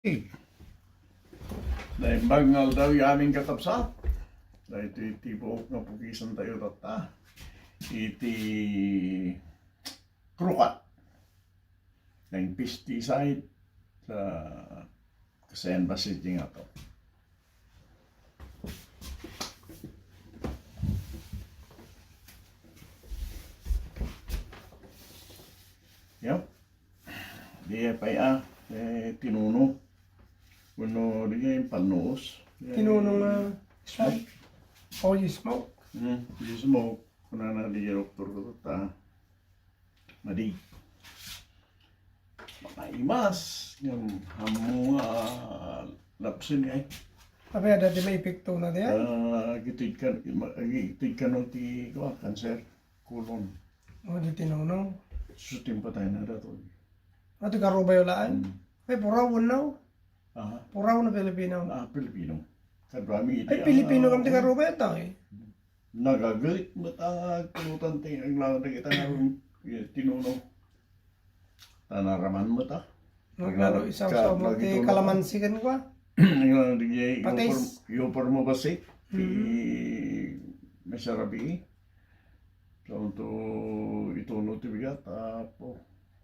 Dahil bangal daw yung aming kakapsat. Dahil iti buhok na pugisan tayo tata. Iti krukat. Dahil pesticide sa Cagayan de City nga to. Yup. Di pa tinuno. Kuno di yung panos. Tinunong na smoke. Oh, you smoke. Di smoke. Kuna na di doktor ko ta. Madi. Makaimas. Yung hamo lapsin ay. Tapi ada di may epekto na diya. Gitid ka no ti kanser. Kulon. Oh, di tinunong. Sutim pa tayo na dato. Ato karo ba yulaan? Ay, puraw na. Puraw na Pilipino. Pilipino. Kadwami iti. Ay, Pilipino kam ti karo ba ito eh. Nagagalit mo ta kulutan ti ang lang kita na tinuno. Tanaraman mo ta. Naglaro isaw sa mo ti kalamansi kan ko. Ang di Patis. yupor mo ba si? Masarabi. So to ituno ti bigat apo.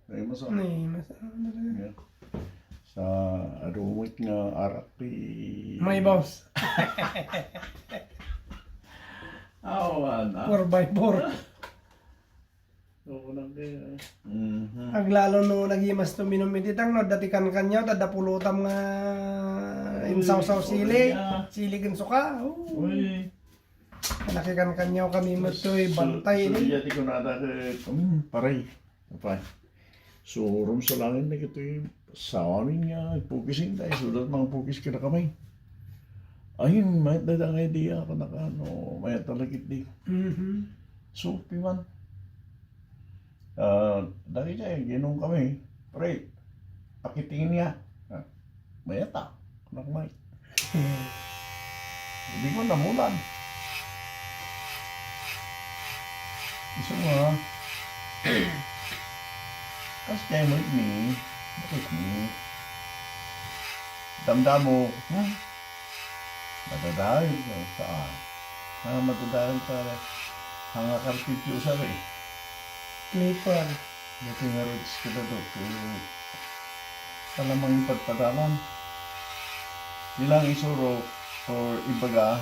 Ay masa. Ay, masarap. Sa arumit nga arak ti May boss. awan 4x4. Oo lang kaya. Aglalo no nagimas to minumititang no dati kan kanyaw tada pulutam nga insaw-saw sili. Sili kan suka. Uy. Nakikan kanyaw kami matoy bantay ni. Suli ko na ata paray. Apa? Surum sa langit na kito sa amin nga pukisin tayo. Sulat mga pukis kita kamay. Ayun, may dadang idea ka na ka, no, may talagit di. So, piman. Dahil siya, ginong kami. Pre, pakitingin niya. Mayata, anak may. Hindi ko namulan. Isa mo ha. Tapos kaya mo ni, bakit ni? Damdam mo, matadahil ka saan? Matadahil ka hanga karpityo sa rin. Clipper. Dito nga roots ka na doon. Salamang ipagpadalan. Ilang isuro or ibaga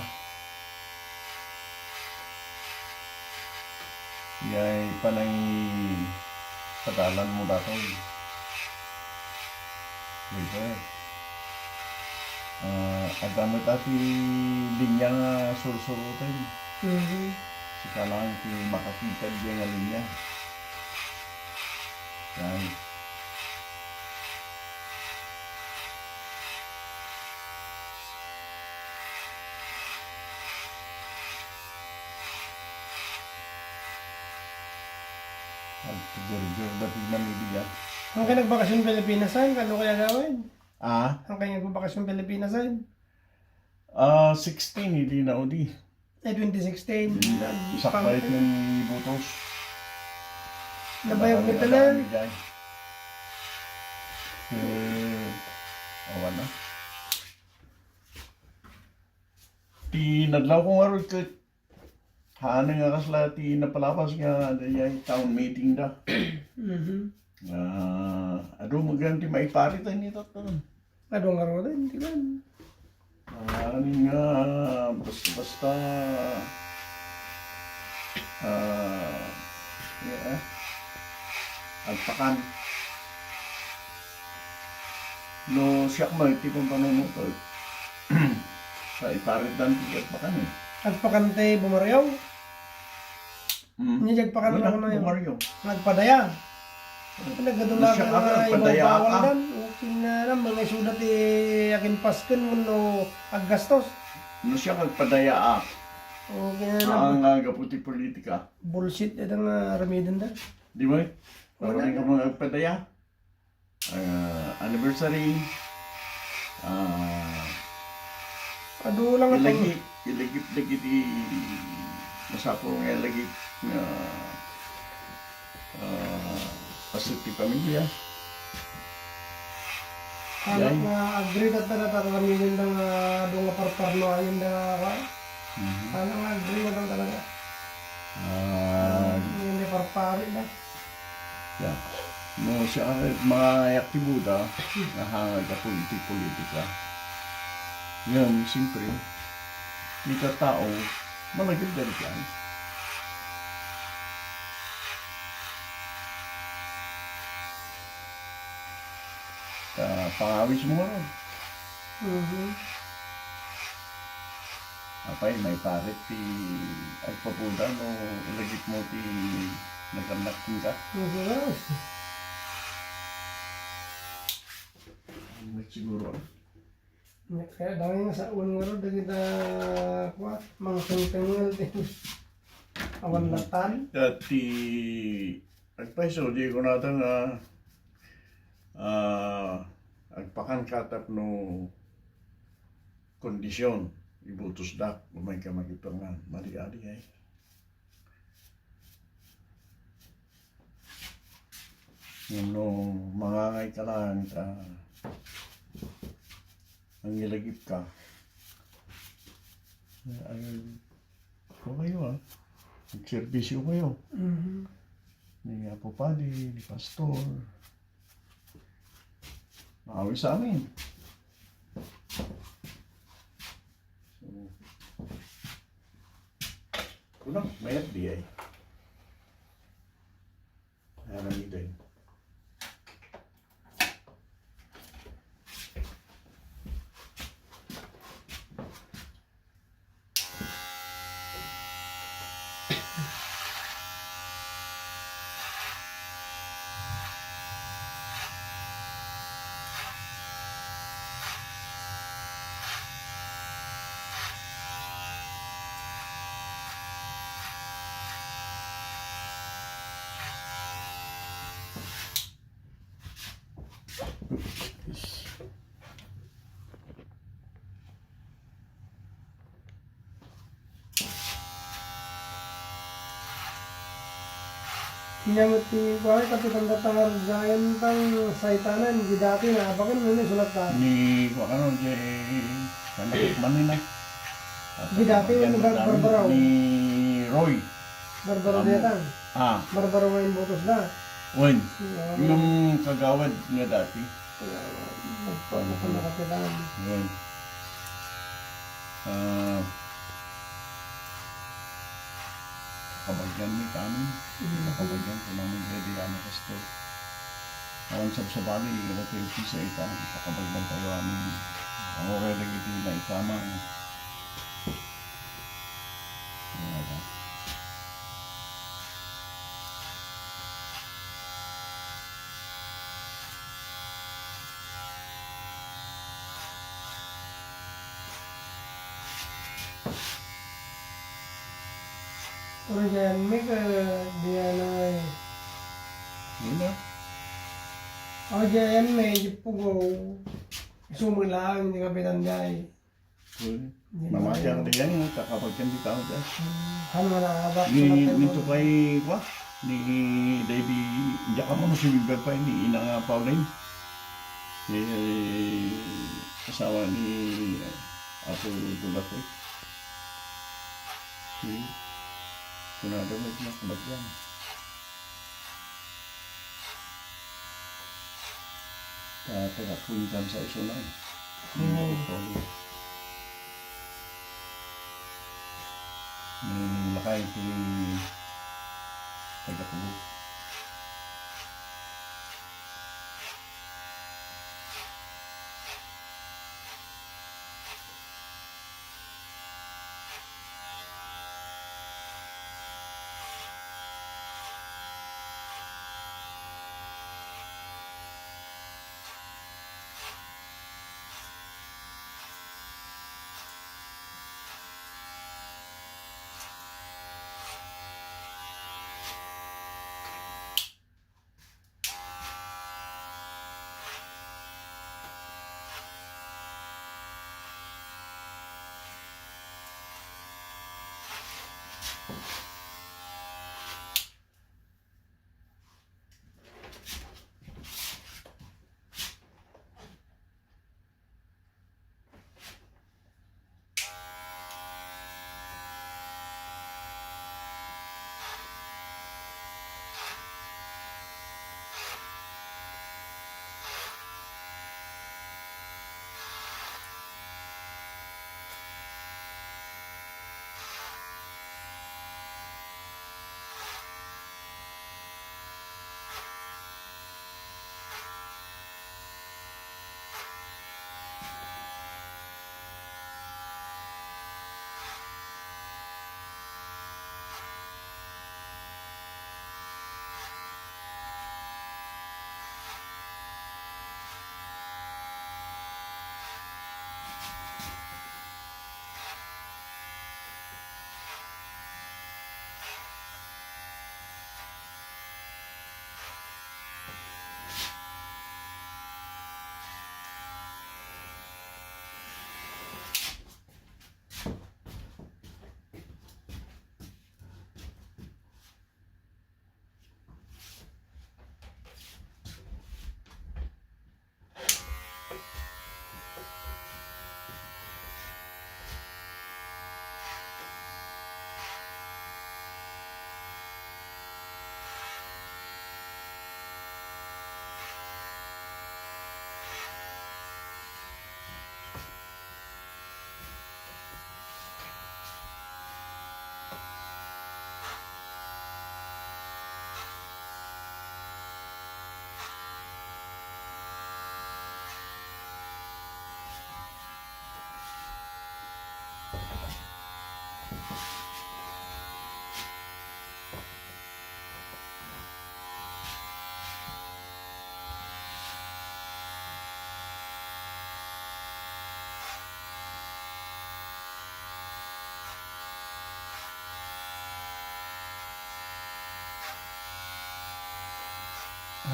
yay panay padalan mo dato. Dito agamit ati linya nga sursurutin. Sikalang ti makakita dia nga linya. Yan. Gur-gur dati man ibigay. Ang kayo nagbakasyon Pilipinas ay, ano kaya gawin? Ang kayo nagbakasyon Pilipinas ay? 16 hindi na udi. 2016. Sakbait ng butos. Nabayag nito lang. Awan na. Tinadlaw ko nga rin ka. Haan nga kasla ti napalapas nga yung town meeting da. Ado maganti maiparitan nito. Ano nga rin, hindi ba? Ano nga, basta agpakan. No, siya mo, iti kong panunutod. Sa iparitan ti agpakan eh. Agpakante bumaryaw. Niya agpakan lang na yun. Mario. Nagpadaya. Nagdadulagan Siya ka, na nagpadaya ibang ka. dan. Okay na lang, mga sudat akin pasken no aggastos. No siya magpadaya Okay na lang. ang gaputi politika. Bullshit ito nga ramidan da. Di ba? Wala Parang na. ka mga padaya. Anniversary. Ado lang ako. Ilagip masapo nga ilagip na pasit ti pamilya. Anak nga agree na taraminin ng doon nga parparno ayun na ka. Anak nga agree na lang talaga. Hindi parpari na. Yeah. No, siya mga aktibuda, nahangad ka politika. Yan, siyempre, may katao, malagad-galit yan. Pangawis mo ron. Apay, may parit ti ay papunta no ilagit mo ti nagkanakin ka. Siguro. Kaya dami nga sa uwan nga ron, dagi na kuha, mga tengtengal din. Awan latan. Dati, agpaiso, di ko natin agpakan katap no kondisyon. Ibutos dak, umay ka magipangan, mali-ali ay. Yung mangangay ka lang, ang ilagip ka. Ay, ako kayo nagserbisyo kayo. Ni Apo Padi, ni Pastor. Maawi sa amin. Kunang, mayat di ay. Ayan ang ito. Kinyamot ti kuhay kapitan datangar gayan tang saitanan di dati na apakan mo ni sulat ka. Ni ano di kanak manin na. Di dati yung barbaraw. Ni Roy. Barbaraw diyatang. Barbaraw ngayon butos na. Wen. Yung kagawad nga dati. Nagpapakon na kapitan. Wen. Kabagyan ni kami. Kabagyan ko namin ready ano kasto. Awan sa bali, ito yung pisa ita. Kabagyan tayo amin. Ang oray lagi ito na itama. Orang jangan make dia na. Yun na. Oh jangan may pugo. Sumulang hindi kapitan jay. Mamati ang diyan, kakabagyan di tao dyan. Hano na abak. Nito kay kwa, ni Davy, diyan ka mo na sumibag pa ni Inang Pauline. Ni asawa ni Apo Dulakoy. Kunado mo na kabagyan. Tagapuntan sa isunan. Lakay ito yung tagapulo.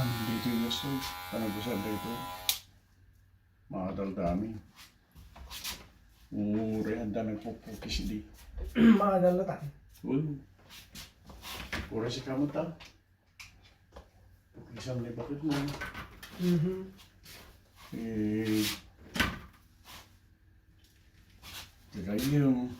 Dito yung gusto. Ano gusto dito? Mga daldami. Handa nagpupukis di. Maagal na tayo. Uy. Pura si kamot ah. Pukisan na bakit mo. Eh. Kaya yung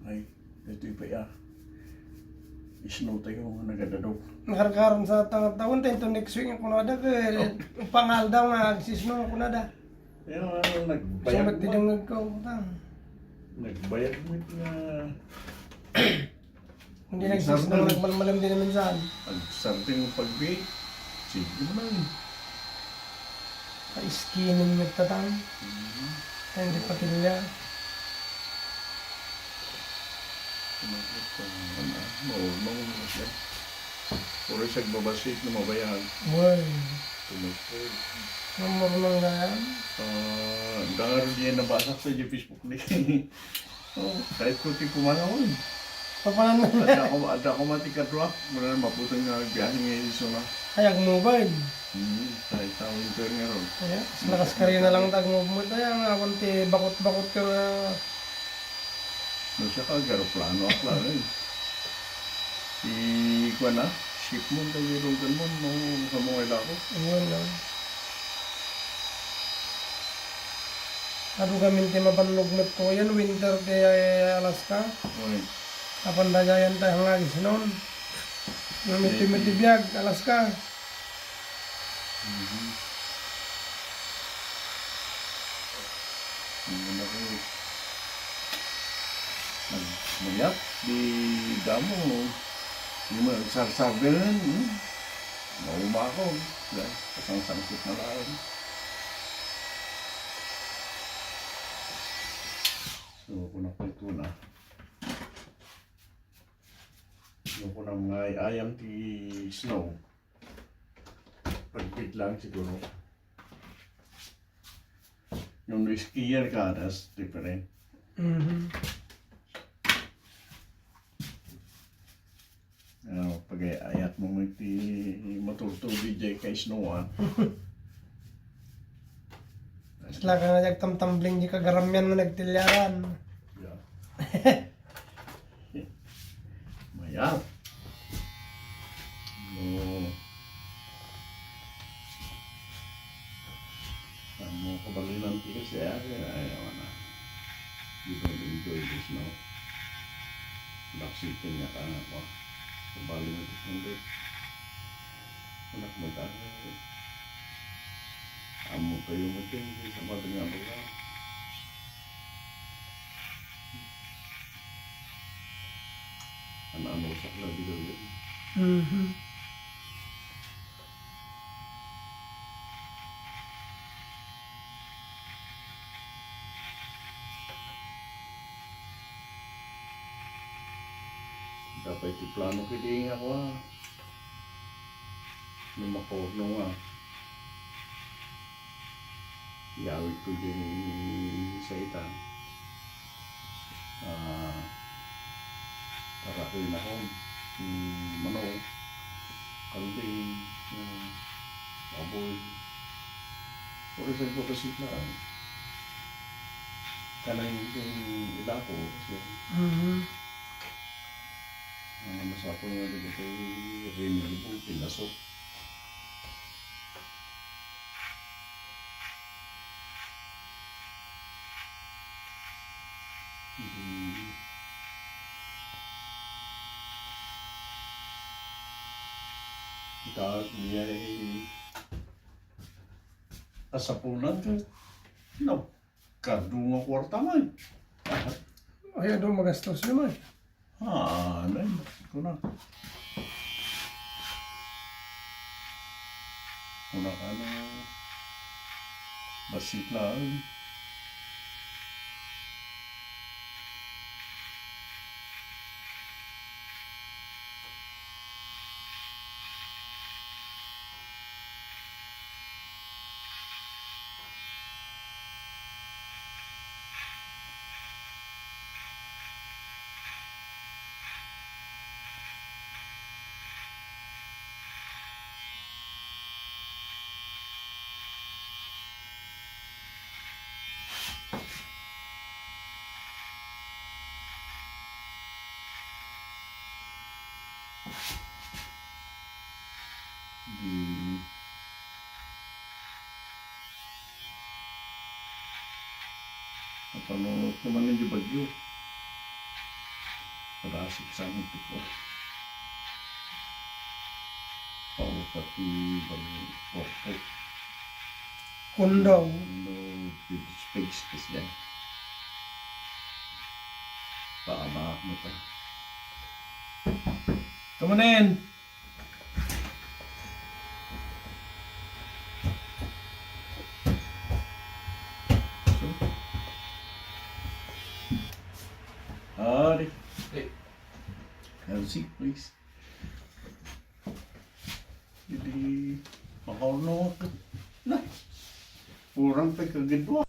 ay, ito yung paya. Isno tayo nagadadaw. Nakarkaroon sa taon tayo next week ko na da pangal daw nga sisno ko na da. Kaya ano, Sumat din ko tang. nagbayag mo nga Hindi nagsisno nagmalmalam din naman saan. something pagbi. Sige mo lang. Ka-skinin mo tatang. Hindi pa kilya. Mau siya. Puro siya babasit na mabayag. Boy. Tumusod. Nomor nang ganyan. Dangar dia nabasak sa Facebook ni. Oh, kahit ko ti pumanahon. Papanan na. Ada ako matikadwa. Muna maputang nga biyahe ngayon iso na. Ayag mobile. Kahit tao inter nga ron. Kaya, lakas ka rin na lang tag mo tayo. Nga kunti bakot-bakot ka na. No siya ka, garoplano ako lang eh. Kuha na, ship mo, tawirong mo, sa mga ila ko. Ayun lang. Ado kami ti mapanlugmet ko yan, winter ti Alaska. Okay. Kapan dayayan tayo hangagis noon. Miti-miti biyag, Alaska. Mayap, di damo, yung mga nagsarsagan, mauma ako, kasang-sangkit na lang. So, kung ito na, yung kung mga ayam ti snow, pagbit lang siguro. Yung skier ka, that's different. Pag ayat mo iti matutubig dyan kay snow Sila ka nga nagtamtambling di kagaramyan mo nagtilyaran. Yeah. Mayap. No. Kamu kabalinan tiga saya ayaw na. You don't enjoy this now. Laksitin niya ka nga ko. Kabali mo ito hindi. Anak mo tayo. Amo kayo mo ito. Sa mga nga ba? Ano usak lang dito yun. Dapat iti plano kiti nga ko lumakorno nga. Yawit ko din sa itan. Para ko yun ako. Manok. Kalding. Baboy. Puro sa ito kasi lang. Kanang yung ila ko. Kasi masapo nga dito kay renewable pinasok. Dahil niya ay asapunan ka. No, kardunga kwarta man. Ay, doon magastos yun eh. Nai, kuna. Kuna ka na basit lang. Di napanunod naman ng bagyo. Parasik sa aming tiko. Pati bagyo. Kundaw. No, space kasi yan. Paama mo pa. Come on in! Hari. Have a seat, please. Jadi, makaulong ako. Na, kurang pa kagidwa.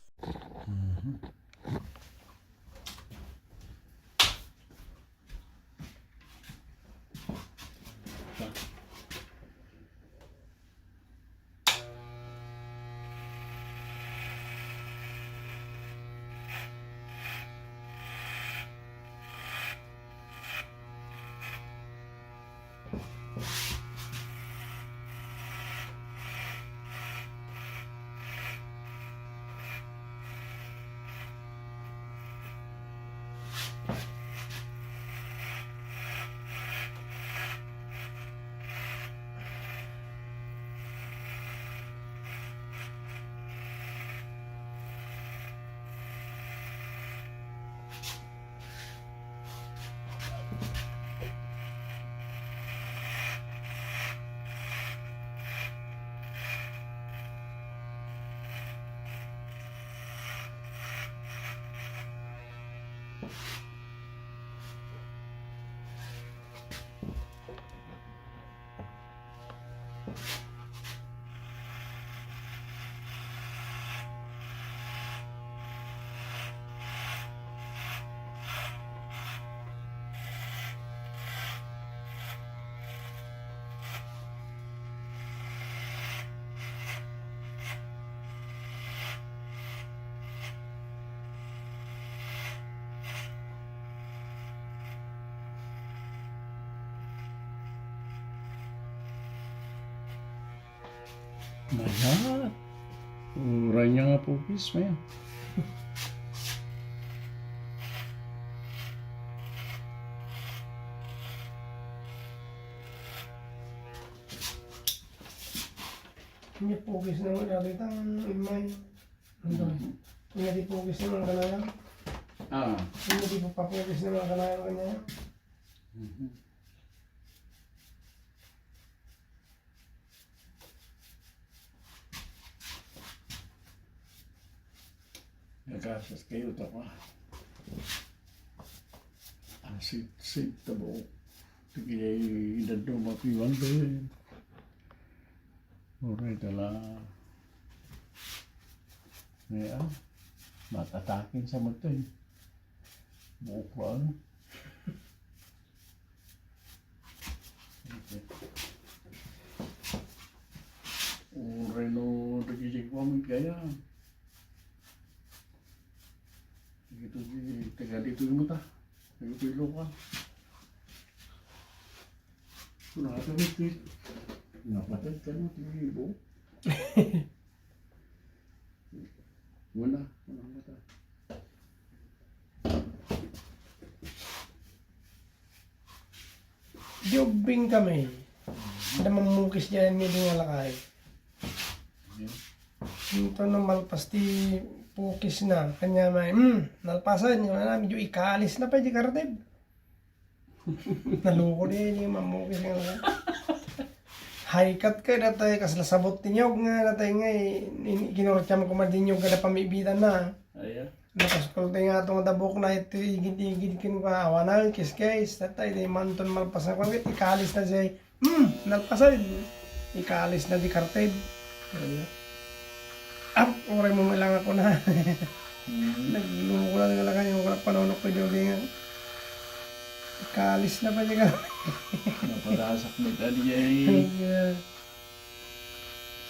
Banyak. Urangnya nga pupis, man. Hindi pugis naman natin ang imay. Hindi di pugis naman kanayang. Hindi di papugis naman kanayang kanya. Nagkasas kayo ito ka. Ang sit tabo. Tigay edad do mapiwan ba yun. Uray tala. Ngayon, matatakin sa mga ito. Buok ba ano? Uray no, nagiging wamit kaya. Gitu di taga dito yung mata. Nagpilo ka. Kunaka ito. Napatid ka mo, tibo. Wala mata. Jobing kami. Ada mamukis dyan may nga lakay. Ito naman pasti pukis na. Kanya may, nalpasan. Yung na, medyo ikaalis na pa yung kartib. Naluko din yung mamukis nga lakay. Haikat ka datay kasla sabot ninyog nga datay nga kinurtyam ko madinyog kada pamibitan na. Aya. Nakaskulta nga itong tabok na ito igid-igid kin ko awanal kiskes datay di manton malpasan ko ikalis na siya. Nalpasan. Ikalis na di kartid. Oray mo lang ako na. Nagluluko lang nga lang yung panonok ko jogging nga. Ikalis na pa niya ka. Napadasak mo tadi jay.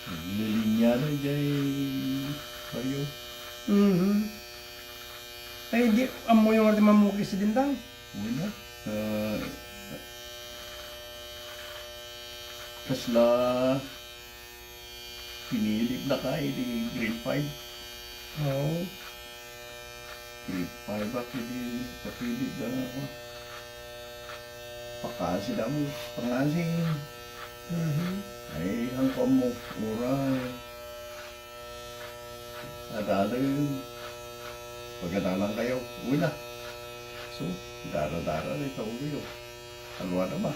Naglilinya na jay. Bayo. Ay, di, amo yung ating mamukis din tang. Muna. Kasla pinilip na kay di grade 5. Oo. Grade 5 ako di kapilip na ako. Pakasi na mo. Pangasing. Ay, ang mo. Uray. Adala yun. Pagkadalang kayo, uwi na. So, dara-dara na ito uwi yun. Alwa na ba?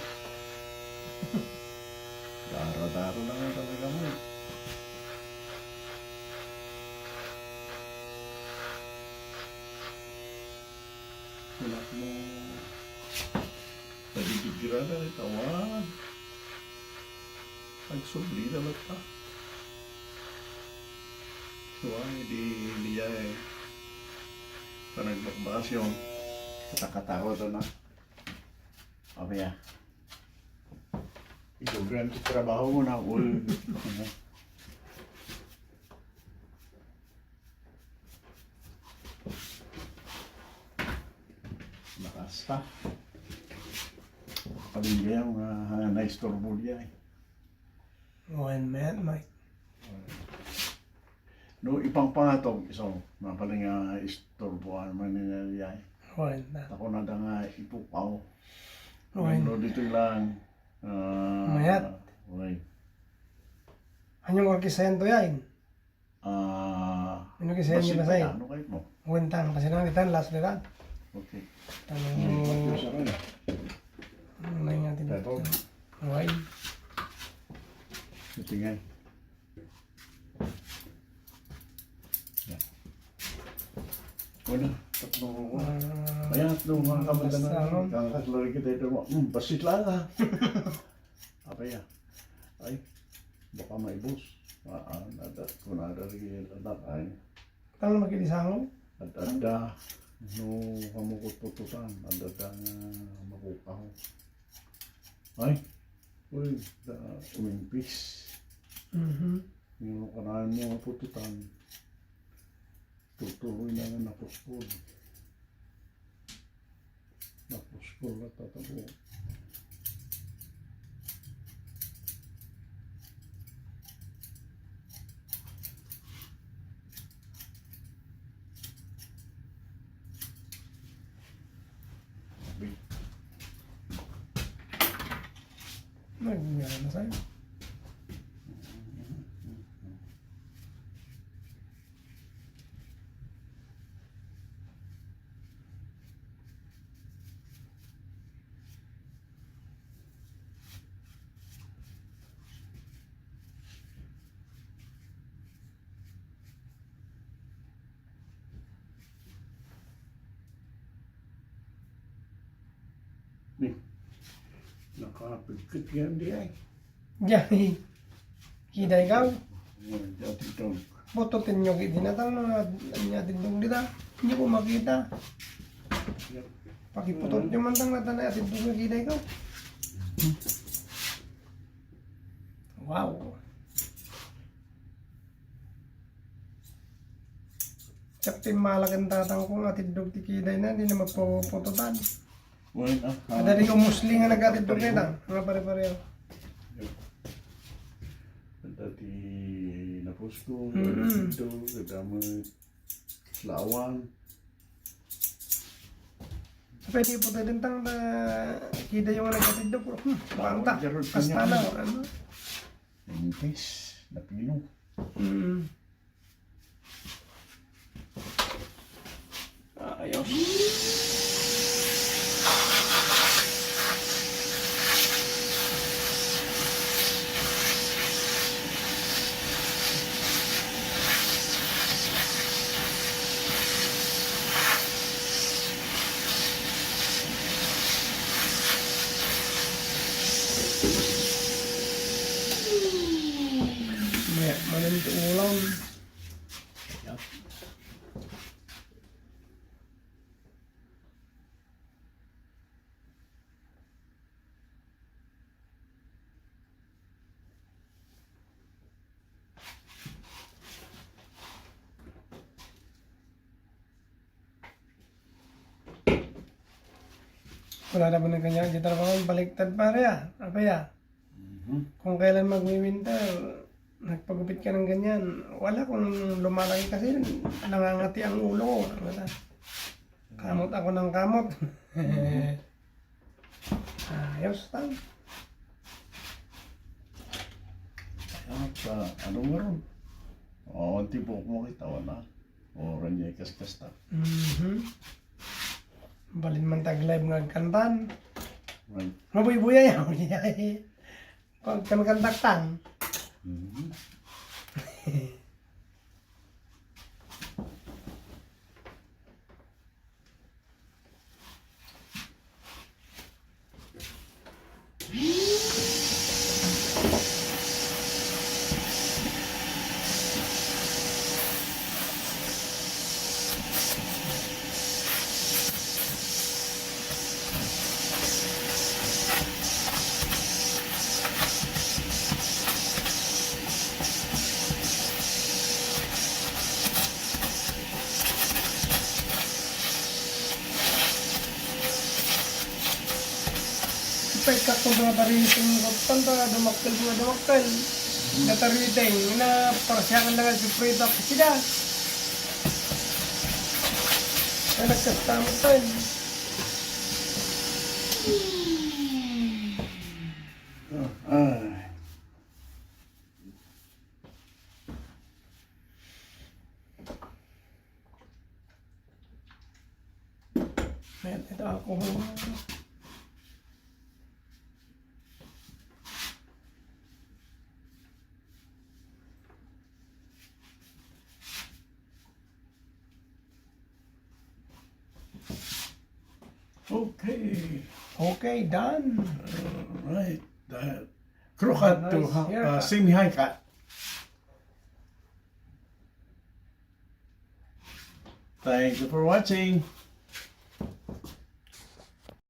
Dara-dara na nga talaga mo. Wala mo. Paligid-gira na ito. Nagsubli na lang pa. So, di niya eh. Nagbakbakasyon. Katakatawa ito na. Mamaya. Igugan sa trabaho mo na. Nakasta. Paligay ang na-istorbo niya eh. One man, Mike. No, ipang pangatog, isang mapaling nga istorboan man nila eh. One na. Ako na nga ipupaw. One. No, dito lang. Mayat. Okay. Anyong orkisayan to yan? Ano kisayan niyo ba sa'yo? Ano kayo mo? Wentang, kasi nang itan, last na Okay. Tanong Sa rin. ano na yung ating Ito. okay. Tingay. Wala, tatlo ko. Ayan, tatlo mga kamanda na. Kakaslari kita ito mo. Basit lang ha. Apa ya? Ay, baka maibos. Nadat ko na dari anak ay. Tanong magkilisango? Ada no kamukot putusan. Ada makukaw. Ay, uy, umimpis. Yung kanaan mo pututan. Tutuloy na nga napuskol. Napuskol na tatabo. Nagngara na sa'yo. Nih, nakapigkit yan di ay. Diyan, kiday ikaw. Dati ito. Bototin nyo itinatang na natin itong dita. Hindi ko makita. Pakiputot nyo man tang natanay atin itong kiday ikaw. Wow. Tsapin malaking tatang kong atin itong kiday na, hindi na magpuputotan. Bueno, Ada rin yung musling nga nag-atin itong kita. Mga pare-pareho. dati napusko, dito, kadamay, Lawang. Pwede po tayo dintang na kita yung nagatid do po. Banta. Kasta na. Ano? Entes. Napino. Ayos. Malam itu ulang. Yep. Wala naman ng kanya. Di talaga baliktad pare ya. Apa ya? Kung kailan magwi-winter, nagpagupit ka ng ganyan. Wala kung lumalaki kasi nangangati ang ulo. Wala. Kamot ako ng kamot. Ayos lang. At ano nga ron? O, ang tipo ko makita na. O, ranya kas-kasta. Balin man tag-live nga kantan. Right. Mabuy-buya yan. Kung kantaktang. Pagkat kung natariting ko, tanda dumaktal. Natariting, na parasyakan lang si Frida sila. Ay nagkastamot tayo. Ayan, ito ako. Okay. Okay, done. Right. Crew cut to semi-high cut. Thank you for watching.